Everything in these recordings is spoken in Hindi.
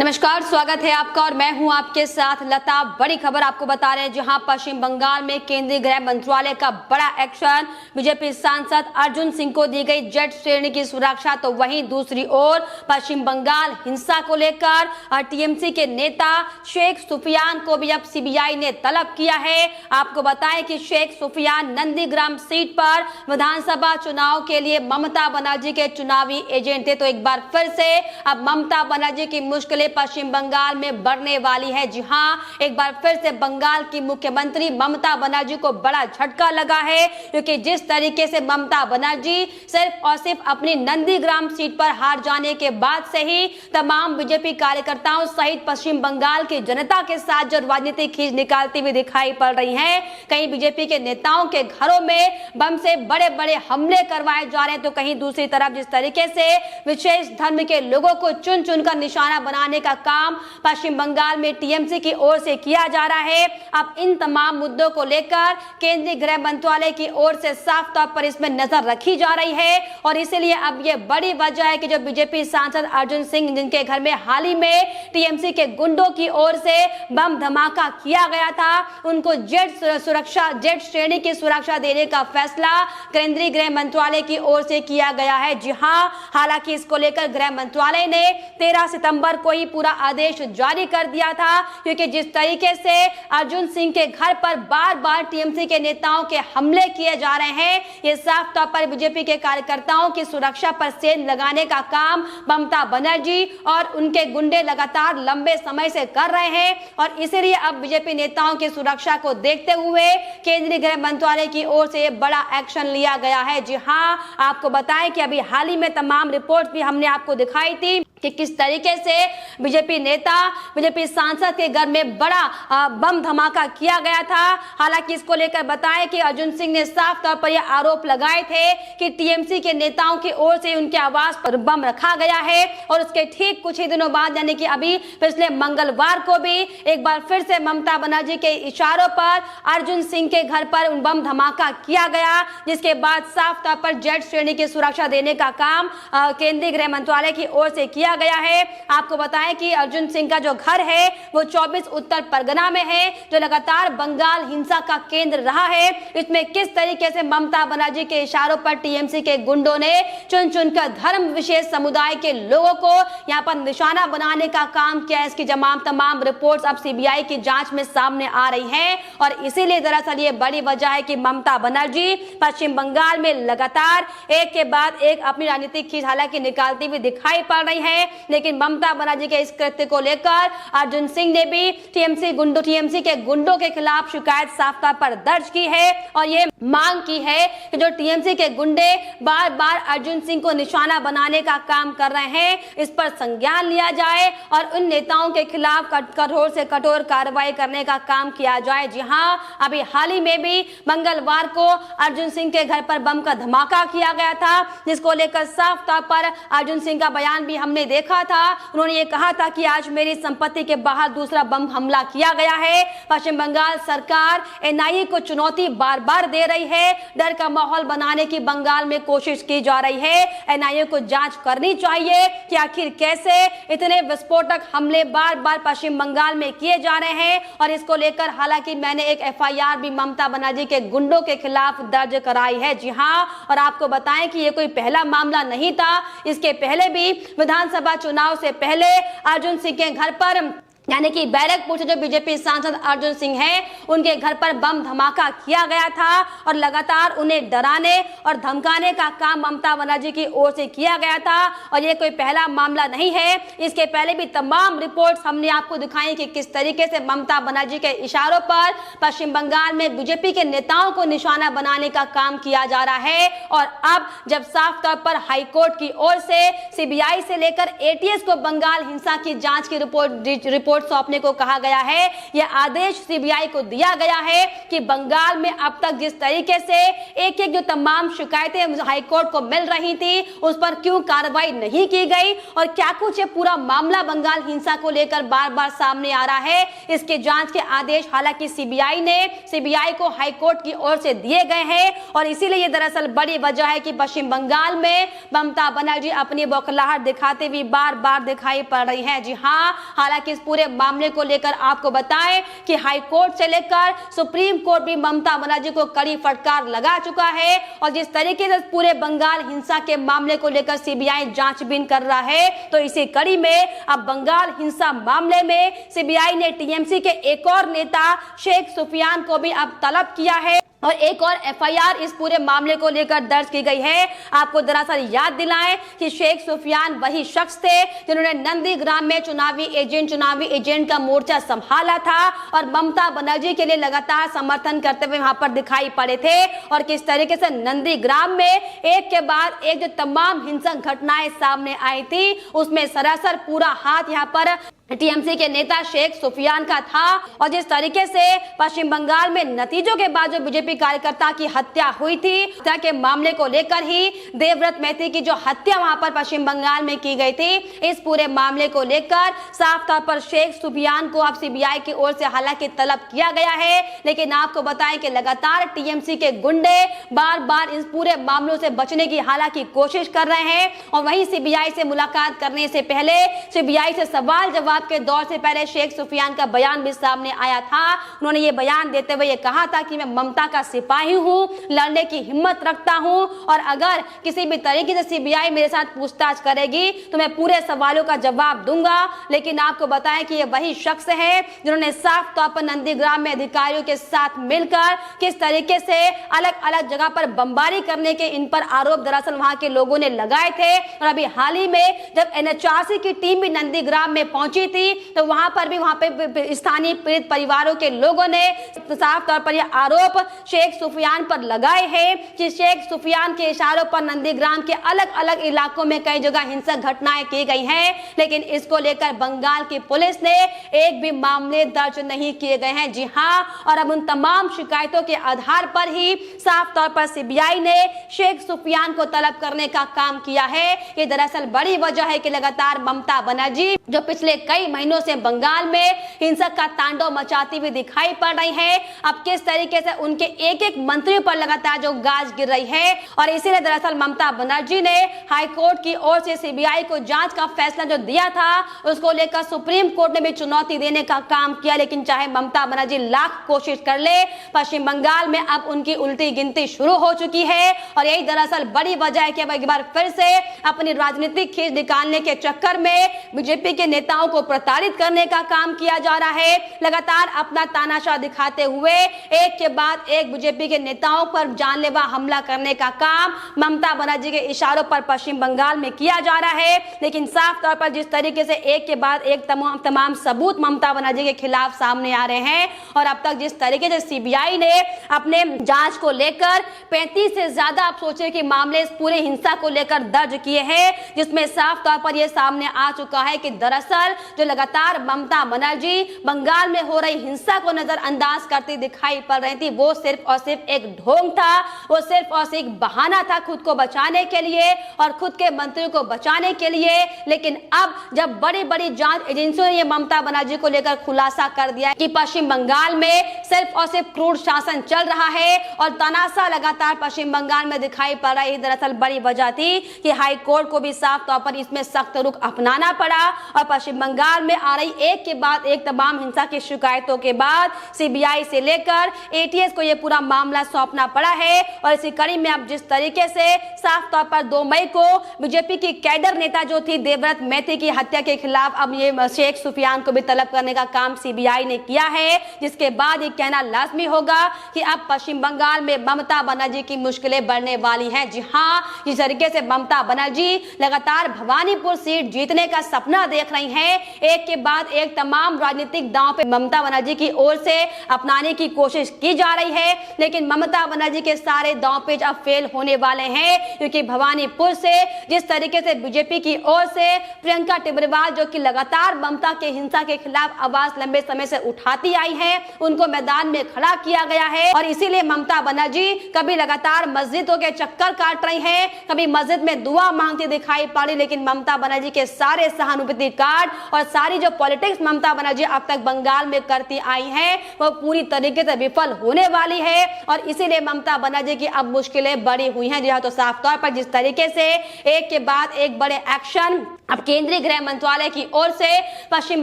नमस्कार, स्वागत है आपका और मैं हूं आपके साथ लता। बड़ी खबर आपको बता रहे हैं, जहां पश्चिम बंगाल में केंद्रीय गृह मंत्रालय का बड़ा एक्शन। बीजेपी सांसद अर्जुन सिंह को दी गई जेड श्रेणी की सुरक्षा, तो वहीं दूसरी ओर पश्चिम बंगाल हिंसा को लेकर टीएमसी के नेता शेख सुफियान को भी अब सीबीआई ने तलब किया है। आपको बताएं कि शेख सुफियान नंदीग्राम सीट पर विधानसभा चुनाव के लिए ममता बनर्जी के चुनावी एजेंट थे। तो एक बार फिर से अब ममता बनर्जी की मुश्किलें पश्चिम बंगाल में बढ़ने वाली है। जी हां, एक बार फिर से बंगाल की मुख्यमंत्री ममता बनर्जी को बड़ा झटका लगा है, क्योंकि जिस तरीके से ममता बनर्जी सिर्फ और सिर्फ अपनी नंदीग्राम सीट पर हार जाने के बाद से ही तमाम बीजेपी कार्यकर्ताओं सहित पश्चिम बंगाल की जनता के साथ जो राजनीतिक खींच निकालती हुई दिखाई पड़ रही है। कहीं बीजेपी के नेताओं के घरों में बम से बड़े बड़े हमले करवाए जा रहे हैं, तो कहीं दूसरी तरफ जिस तरीके से विशेष धर्म के लोगों को चुन चुनकर निशाना बनाने का काम पश्चिम बंगाल में टीएमसी की ओर से किया जा रहा है। अब इन तमाम मुद्दों को लेकर केंद्रीय गृह मंत्रालय की ओर से साफ तौर पर इसमें नजर रखी जा रही है, और इसीलिए अब यह बड़ी वजह है कि जो बीजेपी सांसद अर्जुन सिंह, जिनके घर में हाल ही में टीएमसी के गुंडों की ओर से बम धमाका किया गया था, उनको जेड श्रेणी की सुरक्षा देने का फैसला केंद्रीय गृह मंत्रालय की ओर से किया गया है। जी हां, हालांकि इसको लेकर गृह मंत्रालय ने 13 सितंबर को ही पूरा आदेश जारी कर दिया था, क्योंकि जिस तरीके से अर्जुन सिंह के घर पर बार बार टीएमसी के नेताओं के हमले किए जा रहे हैं, ये साफ तौर पर बीजेपी के कार्यकर्ताओं की सुरक्षा पर सेंध लगाने का काम ममता बनर्जी और उनके गुंडे लगातार लंबे समय से कर रहे हैं। और इसीलिए अब बीजेपी नेताओं की सुरक्षा को देखते हुए केंद्रीय गृह मंत्रालय की ओर से बड़ा एक्शन लिया गया है। जी हां, आपको बताएं कि अभी हाल ही में तमाम रिपोर्ट भी हमने आपको दिखाई थी कि किस तरीके से बीजेपी नेता, बीजेपी सांसद के घर में बड़ा बम धमाका किया गया था। हालांकि इसको लेकर बताएं कि अर्जुन सिंह ने साफ तौर पर यह आरोप लगाए थे कि टीएमसी के नेताओं की ओर से उनके आवास पर बम रखा गया है, और उसके ठीक कुछ ही दिनों बाद यानी कि अभी पिछले मंगलवार को भी एक बार फिर से ममता बनर्जी के इशारों पर अर्जुन सिंह के घर पर बम धमाका किया गया, जिसके बाद साफ तौर पर जेड श्रेणी की सुरक्षा देने का काम केंद्रीय गृह मंत्रालय की ओर से किया गया है। आपको बताएं कि अर्जुन सिंह का जो घर है वो 24 उत्तर परगना में है, जो लगातार बंगाल हिंसा का केंद्र रहा है। इसमें किस तरीके से ममता बनर्जी के इशारों पर टीएमसी के गुंडों ने चुन चुनकर धर्म विशेष समुदाय के लोगों को यहां पर निशाना बनाने का काम किया है, इसकी तमाम रिपोर्ट्स अब सीबीआई की जांच में सामने आ रही हैं। और इसीलिए दरअसल ये बड़ी वजह है कि ममता बनर्जी पश्चिम बंगाल में लगातार एक के बाद एक अपनी राजनीतिक खींच हालांकि निकालती हुई दिखाई पड़ रही है। लेकिन ममता बनर्जी के इस कृत्य को लेकर अर्जुन सिंह ने भी टीएमसी के गुंडों के खिलाफ शिकायत साफ तौर पर दर्ज की है, और ये मांग की है कि जो टीएमसी के गुंडे बार बार अर्जुन सिंह को निशाना बनाने का काम कर रहे हैं, इस पर संज्ञान लिया जाए और उन नेताओं के खिलाफ कठोर से कठोर कार्रवाई करने का काम किया जाए। जी हां, अभी हाल ही में भी मंगलवार को अर्जुन सिंह के घर पर बम का धमाका किया गया था, जिसको लेकर साफ तौर पर अर्जुन सिंह का बयान भी हमने देखा था। उन्होंने ये कहा था कि आज मेरी संपत्ति के बाहर दूसरा बम हमला किया गया है। पश्चिम बंगाल सरकार एनआईए को चुनौती बार बार दे रही है, डर का माहौल बनाने की बंगाल में कोशिश की जा रही है। एनआईए को जांच करनी चाहिए कि आखिर कैसे इतने विस्फोटक हमले बार बार पश्चिम बंगाल में किए जा रहे हैं। और इसको लेकर हालांकि मैंने एक एफआईआर भी ममता बनर्जी के गुंडों के खिलाफ दर्ज कराई है। जी हां, और आपको बताएं कि ये कोई पहला मामला नहीं था, इसके पहले भी विधानसभा चुनाव से पहले अर्जुन सिंह के घर पर यानी कि बैरकपुर से जो बीजेपी सांसद अर्जुन सिंह हैं, उनके घर पर बम धमाका किया गया था, और लगातार उन्हें डराने और धमकाने का काम ममता बनर्जी की ओर से किया गया था। और ये कोई पहला मामला नहीं है, इसके पहले भी तमाम रिपोर्ट्स हमने आपको दिखाई कि किस तरीके से ममता बनर्जी के इशारों पर पश्चिम बंगाल में बीजेपी के नेताओं को निशाना बनाने का काम किया जा रहा है। और अब जब साफ तौर पर हाईकोर्ट की ओर से सीबीआई से लेकर एटीएस को बंगाल हिंसा की जांच की रिपोर्ट रिपोर्ट सौंपने को कहा गया है। यह आदेश सीबीआई को दिया गया है कि बंगाल में अब तक जिस तरीके से एक एक जो तमाम शिकायतें हाईकोर्ट को मिल रही थी उस पर क्यों कार्रवाई नहीं की गई और क्या कुछ ये पूरा मामला बंगाल हिंसा को लेकर बार बार सामने आ रहा है, इसके जांच के आदेश हालांकि सीबीआई को हाईकोर्ट की ओर से दिए गए हैं और इसीलिए ये दरअसल बड़ी वजह है कि पश्चिम बंगाल में ममता बनर्जी अपनी बौखलाहट दिखाते हुए बार बार दिखाई पड़ रही है। जी हां, हालांकि इस पूरे मामले को लेकर आपको बताएं कि हाईकोर्ट से लेकर सुप्रीम कोर्ट भी ममता बनर्जी को कड़ी फटकार लगा चुका है और जिस तरीके से पूरे बंगाल हिंसा के मामले को लेकर सीबीआई जांचबीन कर रहा है, तो इसी कड़ी में अब बंगाल हिंसा मामले में सीबीआई ने टीएमसी के एक और नेता शेख सुफियान को भी अब तलब किया है और एक और एफआईआर इस पूरे मामले को लेकर दर्ज की गई है। आपको दरअसल याद दिलाएं कि शेख सुफियान वही शख्स थे जिन्होंने नंदीग्राम में चुनावी एजेंट का मोर्चा संभाला था और ममता बनर्जी के लिए लगातार समर्थन करते हुए वहां पर दिखाई पड़े थे और किस तरीके से नंदीग्राम में एक के बाद एक जो तमाम हिंसक घटनाएं सामने आई थी उसमें सरासर पूरा हाथ यहाँ पर टीएमसी के नेता शेख सुफियान का था और जिस तरीके से पश्चिम बंगाल में नतीजों के बाद जो बीजेपी कार्यकर्ता की हत्या हुई थी, हत्या के मामले को लेकर ही देवव्रत महती की जो हत्या वहां पर पश्चिम बंगाल में की गई थी, इस पूरे मामले को लेकर साफ तौर पर शेख सुफियान को अब सीबीआई की ओर से हालांकि तलब किया गया है, लेकिन आपको बताएं कि लगातार टीएमसी के गुंडे बार बार इस पूरे मामलों से बचने की हालांकि कोशिश कर रहे हैं और वहीं सीबीआई से मुलाकात करने से पहले सीबीआई से सवाल जवाब के दौर से पहले शेख सुफियान का बयान भी सामने आया था। उन्होंने ये बयान देते हुए ये कहा था कि मैं ममता का सिपाही हूं, लड़ने की हिम्मत रखता हूं और अगर किसी भी तरीके से सीबीआई मेरे साथ पूछताछ करेगी तो मैं पूरे सवालों का जवाब दूंगा। लेकिन आपको बताएं कि ये वही शख्स है जिन्होंने साफ तौर पर नंदीग्राम में अधिकारियों के साथ मिलकर किस तरीके से अलग अलग जगह पर बमबारी करने के इन पर आरोप दरअसल वहां के लोगों ने लगाए थे और अभी हाल ही में जब एनएचआरसी की टीम भी नंदीग्राम में पहुंची थी तो वहां पे स्थानीय पीड़ित परिवारों के लोगों ने साफ तौर पर यह आरोप शेख सुफियान पर लगाए हैं कि शेख सुफियान के इशारों पर नंदीग्राम के अलग अलग इलाकों में कई जगह हिंसक घटनाएं की गई हैं, लेकिन इसको लेकर बंगाल की पुलिस ने एक भी मामले दर्ज नहीं किए गए हैं। जी हां, और अब उन तमाम शिकायतों के आधार पर ही साफ तौर पर सीबीआई ने शेख सुफियान को तलब करने का काम किया है। ये दरअसल बड़ी वजह है कि लगातार ममता बनर्जी जो पिछले कई महीनों से बंगाल में हिंसक का तांडव मचाती हुई दिखाई पड़ रही है, अब किस तरीके से उनके एक एक मंत्री पर लगातार जो गाज गिर रही है और इसीलिए दरअसल ममता बनर्जी ने हाईकोर्ट की ओर से सीबीआई को जांच का फैसला जो दिया था उसको लेकर सुप्रीम कोर्ट ने भी चुनौती देने का काम किया। लेकिन चाहे ममता बनर्जी लाख कोशिश कर ले, पश्चिम बंगाल में अब उनकी उल्टी गिनती शुरू हो चुकी है और यही दरअसल बड़ी वजह है कि अब एक बार फिर से अपनी राजनीतिक खींच निकालने के चक्कर में बीजेपी के नेताओं को प्रताड़ित करने का काम किया जा रहा है। लगातार अपना तानाशाह दिखाते हुए एक के बाद एक बीजेपी के नेताओं पर जानलेवा हमला करने का काम ममता बनर्जी के इशारों पर पश्चिम बंगाल में किया जा रहा है। लेकिन साफ तौर पर जिस तरीके से एक के बाद एक तमाम सबूत ममता बनर्जी के खिलाफ सामने आ रहे हैं और अब तक जिस तरीके से सीबीआई ने अपने जांच को लेकर 35 से ज्यादा आप सोचे कि मामले इस पूरे हिंसा को लेकर दर्ज किए हैं, जिसमें साफ तौर पर यह सामने आ चुका है कि दरअसल जो लगातार ममता बनर्जी बंगाल में हो रही हिंसा को नजरअंदाज करती दिखाई पड़ रही थी, वो सिर्फ और सिर्फ एक ढोंग था, वो सिर्फ और सिर्फ बहाना था खुद को बचाने के लिए और खुद के मंत्री को बचाने के लिए। लेकिन अब जब बड़ी बड़ी जांच एजेंसियों ने ममता बनर्जी को लेकर खुलासा कर दिया कि पश्चिम बंगाल में सिर्फ और सिर्फ क्रूर शासन चल रहा है और तनाशा लगातार पश्चिम बंगाल में दिखाई पड़ रहा है, दरअसल बड़ी वजह थी कि हाई कोर्ट को भी साफ तौर पर इसमें सख्त रुख अपनाना पड़ा और पश्चिम बंगाल में आ रही एक के बाद एक तमाम हिंसा की शिकायतों के बाद सीबीआई से लेकर एटीएस को यह पूरा मामला सौंपना पड़ा है। और इसी कड़ी में अब जिस तरीके से साफ तौर पर 2 मई को बीजेपी की कैडर नेता जो थी देवव्रत महती की हत्या के खिलाफ अब ये शेख सुफियान को भी तलब करने का काम सीबीआई ने किया है, जिसके बाद ये कहना लाजमी होगा कि अब पश्चिम बंगाल में ममता बनर्जी की मुश्किलें बढ़ने वाली हैं। जी हां, जिस तरीके से ममता बनर्जी लगातार भवानीपुर सीट जीतने का सपना देख रही हैं, एक के बाद एक तमाम राजनीतिक दांव पे ममता बनर्जी की ओर से अपनाने की कोशिश की जा रही है, लेकिन ममता बनर्जी के सारे दांव पेच अब फेल होने वाले हैं, क्योंकि भवानीपुर से जिस तरीके से बीजेपी की ओर से प्रियंका टिब्रेवाल जो कि लगातार ममता के हिंसा के खिलाफ आवाज लंबे समय से उठाती आई है, उनको मैदान में खड़ा किया गया है। और इसीलिए ममता बनर्जी कभी लगातार मस्जिदों के चक्कर काट रही है, कभी मस्जिद में दुआ मांगती दिखाई पड़ी, लेकिन ममता बनर्जी के सारे सहानुभूति कार्ड और सारी जो पॉलिटिक्स ममता बनर्जी अब तक बंगाल में करती आई है वो पूरी तरीके से विफल होने वाली है। और इसीलिए ममता बनर्जी की अब मुश्किलें बढ़ी हुई हैं। जी हाँ, तो साफ तौर पर जिस तरीके से एक के बाद एक बड़े एक्शन अब केंद्रीय गृह मंत्रालय की ओर से पश्चिम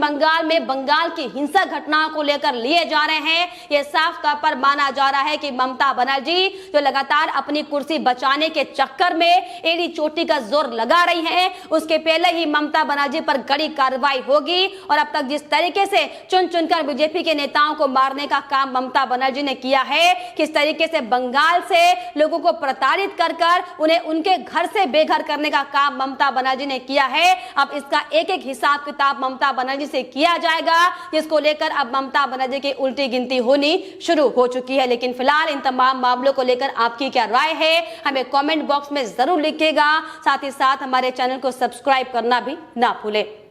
बंगाल में बंगाल की हिंसक घटनाओं को लेकर लिए जा रहे हैं, यह साफ तौर पर माना जा रहा है कि ममता बनर्जी जो लगातार अपनी कुर्सी बचाने के चक्कर में एड़ी चोटी का जोर लगा रही हैं, उसके पहले ही ममता बनर्जी पर कड़ी कार्रवाई होगी। और अब तक जिस तरीके से चुन चुनकर बीजेपी के नेताओं को मारने का काम ममता बनर्जी ने किया है, किस तरीके से बंगाल से लोगों को प्रताड़ित कर उन्हें उनके घर से बेघर करने का काम ममता बनर्जी ने किया है, अब इसका एक एक हिसाब किताब ममता बनर्जी से किया जाएगा, जिसको लेकर अब ममता बनर्जी की उल्टी गिनती होनी शुरू हो चुकी है। लेकिन फिलहाल इन तमाम मामलों को लेकर आपकी क्या राय है, हमें कमेंट बॉक्स में जरूर लिखिएगा। साथ ही साथ हमारे चैनल को सब्सक्राइब करना भी ना भूलें।